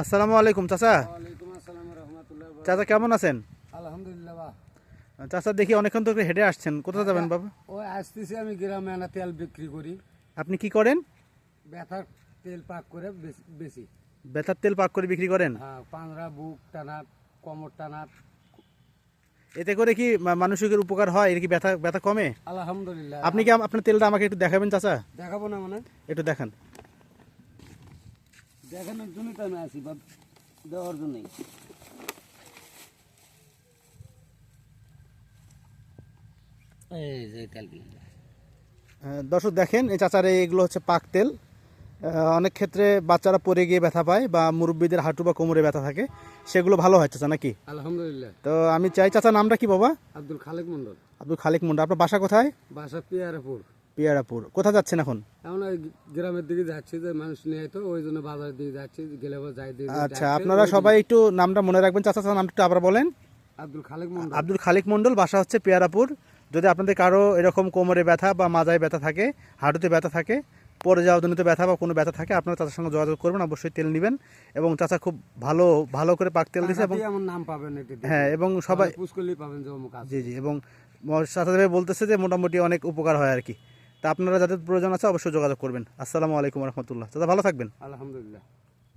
আসসালামু আলাইকুম চাচা। চাচা কেমন আছেন? আলহামদুলিল্লাহ। চাচা দেখি অনেকক্ষণ তো হেঁটে আসছেন, কোথায় যাবেন বাবা? ওই আসতেছি, আমি গ্রামে আনা তেল বিক্রি করি। আপনি কি করেন? ব্যথার তেল পাক করে বেশি। ব্যথার তেল পাক করে বিক্রি করেন? হ্যাঁ, পাংরা, বুক টানা, কোমর টানা। এতে করে কি মানুষের উপকার হয়? এর কি ব্যথা ব্যথা কমে? আলহামদুলিল্লাহ। আপনি কি আপনার তেলটা আমাকে একটু দেখাবেন চাচা? দেখাবো না মানে? একটু দেখান। দেখানোর জন্যই তো আমি আসি, বা দেওয়ার জন্যই। এই যে তেলগুলো দর্শক দেখেন, এই চাচার এগুলো হচ্ছে পাক তেল। অনেক ক্ষেত্রে বাচ্চারা পড়ে গিয়ে ব্যথা পায় বা মুরব্বীদের হাঁটু বা কোমরে ব্যথা থাকে, সেগুলো ভালো হয় চাচা নাকি? আলহামদুলিল্লাহ। তো আমি চাই, চাচা নামটা কি বাবা? আব্দুল খালেক মন্ডল। আব্দুল খালিক মুন্ডা। আপনার বাসা কোথায়? বাসা পিয়ারাপুর। পিয়ারাপুর। কোথায় যাচ্ছেন এখন? এখন ওই গ্রামের দিকে যাচ্ছি, যে মানুষ নিয়ে তো ওই জন্য বাজারের দিকে যাচ্ছি, গেলে যাই দিয়ে। আচ্ছা, আপনারা সবাই একটু নামটা মনে রাখবেন। চাচা চাচা নামটা একটু আবার বলেন। আব্দুল খালেক মন্ডল। আব্দুল খালিক মন্ডল, বাসা হচ্ছে পেয়ারাপুর। যদি আপনাদের কারো এরকম কোমরে ব্যথা বা মাজায় ব্যথা থাকে, হাঁটুতে ব্যথা থাকে, পরে যাওয়ার জন্য ব্যথা বা কোনো ব্যথা থাকে, আপনারা চাচার সঙ্গে যোগাযোগ করবেন। অবশ্যই তেল নেবেন, এবং চাচা খুব ভালো ভালো করে পাক তেল দিচ্ছে। এবং আমার নাম পাবেন এতে। হ্যাঁ, এবং সবাই পুষ্করলি পাবেন যে অমুক আছে। জি জি, এবং চাচা ভাই বলতেছে যে মোটামুটি অনেক উপকার হয় আর কি। তা আপনারা যাদের প্রয়োজন আছে অবশ্যই যোগাযোগ করবেন। আসসালামু আলাইকুম রহমতুল্লাহ। চাচা ভালো থাকবেন। আলহামদুলিল্লাহ।